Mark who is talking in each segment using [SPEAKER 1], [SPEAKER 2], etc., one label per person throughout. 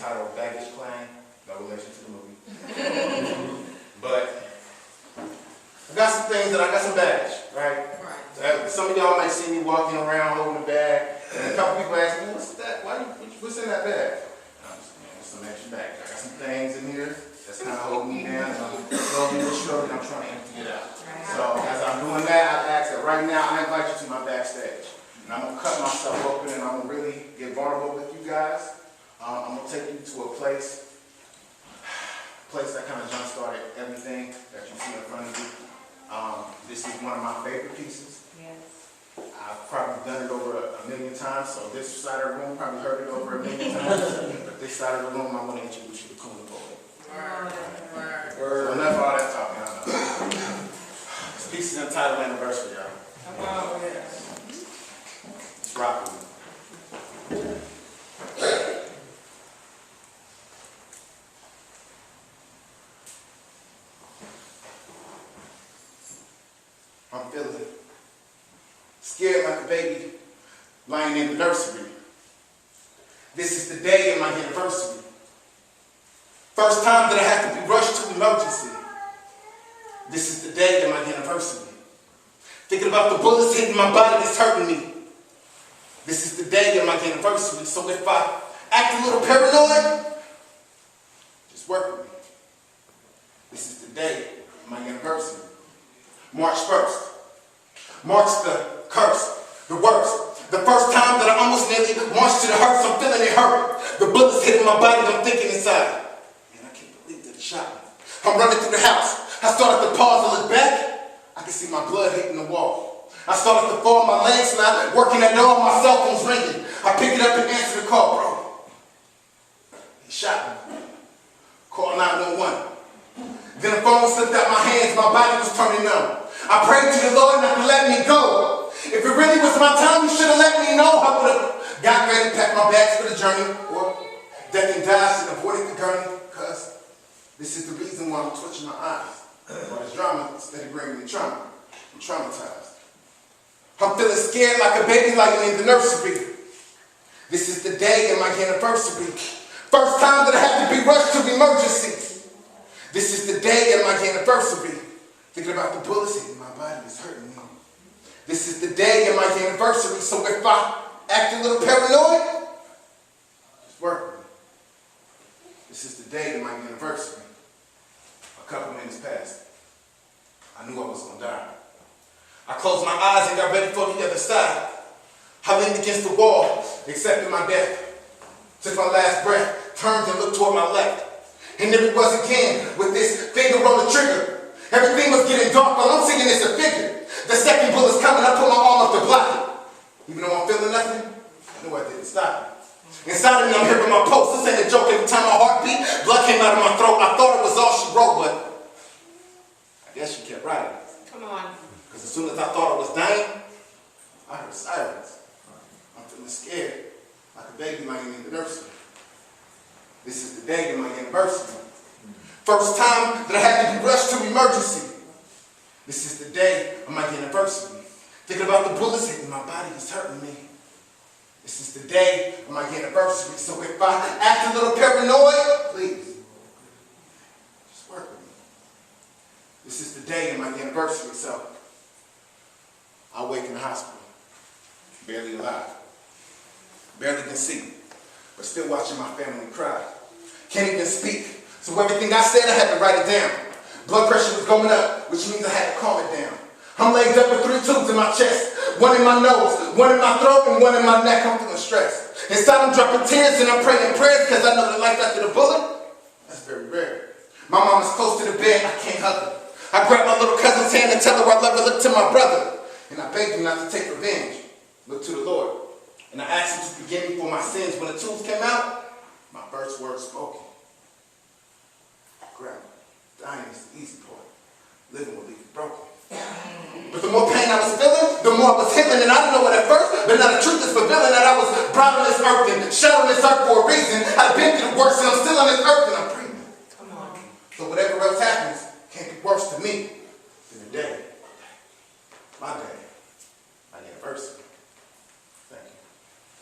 [SPEAKER 1] entitled Baggage Claim. No relation to the movie. But I got some things that I got some baggage, right? Some of y'all might see me walking around holding a bag, and a couple people ask me, what's that? What's in that bag? And I'm just, man, it's some extra baggage. I got some things in here that's kind of holding me down, and I'm slowly but surely I'm trying to empty it out. So as I'm doing that, I ask that right now I invite you to my backstage. And I'm going to cut myself open and I'm going to really get vulnerable with you guys. I'm going to take you to a place that kind of jump-started everything that you see in front of you. This is one of my favorite pieces.
[SPEAKER 2] Yes.
[SPEAKER 1] I've probably done it over a million times, so this side of the room probably heard it over a million times. But this side of the room, I want to introduce you to Coon. So enough of all that talking. This piece is entitled Anniversary, y'all.
[SPEAKER 2] Wow.
[SPEAKER 1] Let's rock with me. I'm feeling scared like a baby lying in the nursery. This is the day of my anniversary. First time that I have to be rushed to emergency. This is the day of my anniversary. Thinking about the bullets hitting my body that's hurting me. This is the day of my anniversary. So if I act a little paranoid, just work with me. This is the day of my anniversary. March 1st. Marks the curse, the worst. The first time that I almost nearly marched to the hearse, I'm feeling it hurt. The bullets hitting my body, I'm thinking inside. Man, I can't believe that it shot me. I'm running through the house. I started to pause and look back. I can see my blood hitting the wall. I started to fall, my legs not working at all, my cell phone's ringing. I pick it up and answer the call, bro. He shot me. Call 911. Then the phone slipped out my hands, my body was turning numb. I prayed to the Lord not to let me go. If it really was my time, you should have let me know. I would have got ready, packed my bags for the journey, or death and dies and avoided the gurney, because this is the reason why I'm twitching my eyes. Why this drama instead of bringing me trauma. I'm traumatized. I'm feeling scared like a baby lying in the nursery. This is the day of my anniversary. First time that I have to be rushed to emergency. This is the day of my anniversary. Thinking about the bullets hitting my body is hurting me. This is the day of my anniversary, so if I act a little paranoid, just work with me. This is the day of my anniversary. A couple minutes passed. I knew I was going to die. I closed my eyes and got ready for the other side. I leaned against the wall, accepted my death. Took my last breath, turned and looked toward my left. And there it was again, with this finger on the trigger. Everything was getting dark, but I'm seeing it's a figure. The second bullet's coming, I put my arm up to block it. Even though I'm feeling nothing, I knew I didn't stop it. Inside of me, I'm hearing my pulse. This ain't a joke. Every time my heart beat, blood came out of my throat. I thought it was all she wrote, but I guess she kept writing.
[SPEAKER 2] Come on.
[SPEAKER 1] Because as soon as I thought I was dying, I heard silence. I'm feeling scared, like a baby lying in the nursery. This is the day of my anniversary. First time that I had to be rushed to emergency. This is the day of my anniversary. Thinking about the bullets hitting my body is hurting me. This is the day of my anniversary. So if I act a little paranoid, please, just work with me. This is the day of my anniversary. So I wake in the hospital, barely alive, barely can see, but still watching my family cry. Can't even speak. So everything I said, I had to write it down. Blood pressure was going up, which means I had to calm it down. I'm laid up with 3 tubes in my chest, one in my nose, one in my throat, and one in my neck. I'm feeling stressed. Inside, I'm dropping tears and I'm praying prayers because I know that life after the bullet, that's very rare. My mom is close to the bed, I can't hug her. I grab my little cousin's hand and tell her I love her, look to my brother. And I begged him not to take revenge. Look to the Lord. And I asked him to forgive me for my sins. When the tubes came out, my first words spoken. Grandma, dying is the easy part. Living will leave you broken. But the more pain I was feeling, the more I was healing. And I didn't know it at first, but now the truth is fulfilling that I was brought on this earth and shut on this earth for a reason. I've been through the worst and I'm still on this earth and I'm breathing.
[SPEAKER 2] Come on.
[SPEAKER 1] So whatever else happens can't be worse to me than the day. My day. My anniversary. Thank you.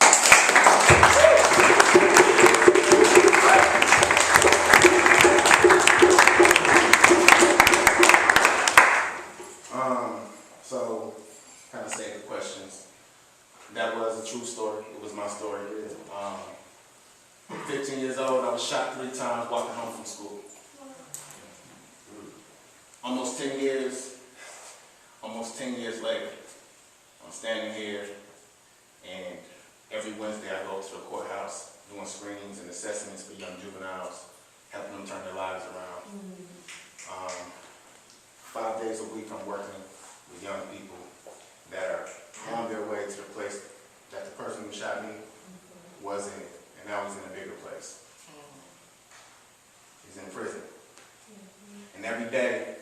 [SPEAKER 1] story. It was my story. 15 years old, I was shot 3 times walking home from school. Almost 10 years later, I'm standing here, and every Wednesday I go to the courthouse doing screenings and assessments for young juveniles, helping them turn their lives around. 5 days a week I'm working with young people that are on their way to the place that the person who shot me was in, and now he's in a bigger place. He's in prison. And every day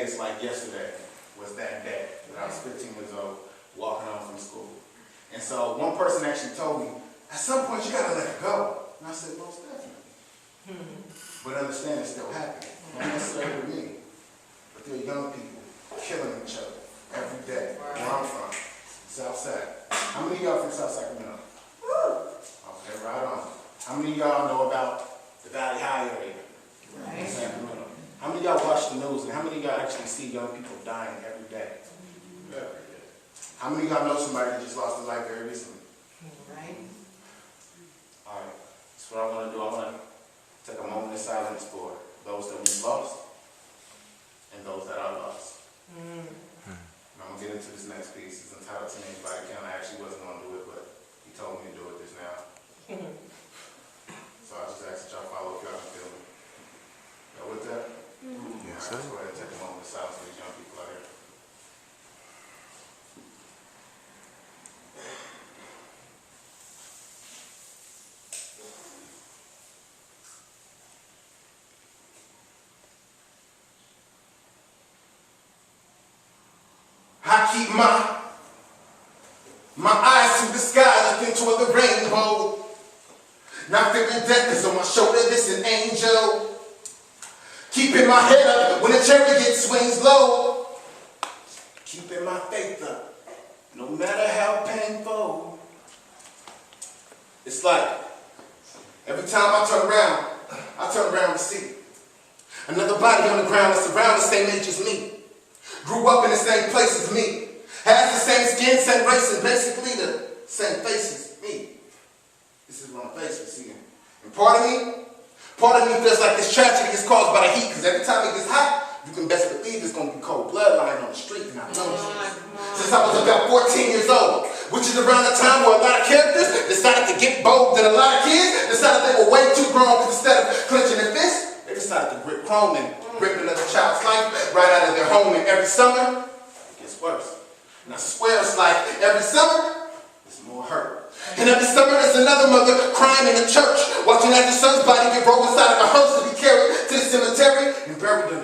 [SPEAKER 1] it's like yesterday was that day that I was 15 years old, walking home from school. And so one person actually told me, at some point you gotta let it go. And I said, most definitely. But understand it's still happening. Not necessarily with me, but there are young people killing each other every day where I'm from, Southside. How many of y'all from South Sacramento? Okay, right on. How many of y'all know about the Valley High area? Right. Sacramento. How many of y'all watch the news, and how many of y'all actually see young people dying every day? How many of y'all know somebody that just lost their life very recently?
[SPEAKER 2] Right.
[SPEAKER 1] All right, that's what I want to do. I want to take a moment of silence for those that we've lost and those that are lost. And I'm going to get into this next piece. It's entitled Teenage Body Count. I actually wasn't going to do it, but he told me to do it just now. So I just ask that y'all follow if y'all can feel me. Y'all with that?
[SPEAKER 3] Yes,
[SPEAKER 1] All right,
[SPEAKER 3] sir.
[SPEAKER 1] let's go ahead and take a moment of silence for these young people out here. I keep my eyes to the sky, looking toward the rainbow. Not fearing death is on my shoulder, this an angel. Keeping my head up when the chariot swings low. Keeping my faith up, no matter how painful. It's like every time I turn around to see another body on the ground that's around the same age as me. Grew up in the same place as me. Has the same skin, same race, and basically the same face as me. This is what I'm faced with, see. And part of me feels like this tragedy is caused by the heat, because every time it gets hot, you can best believe it's going to be cold blood lying on the street, and I've noticed this since I was about 14 years old, which is around the time where a lot of characters decided to get bold, and a lot of kids decided they were way too grown, because instead of clenching their fists, they decided to grip chrome and rip another child's life right out of their home. And every summer, it gets worse. And I swear it's like every summer, there's more hurt. And every summer, there's another mother crying in the church, watching as her son's body get rolled inside of a hearse to be carried to the cemetery and buried in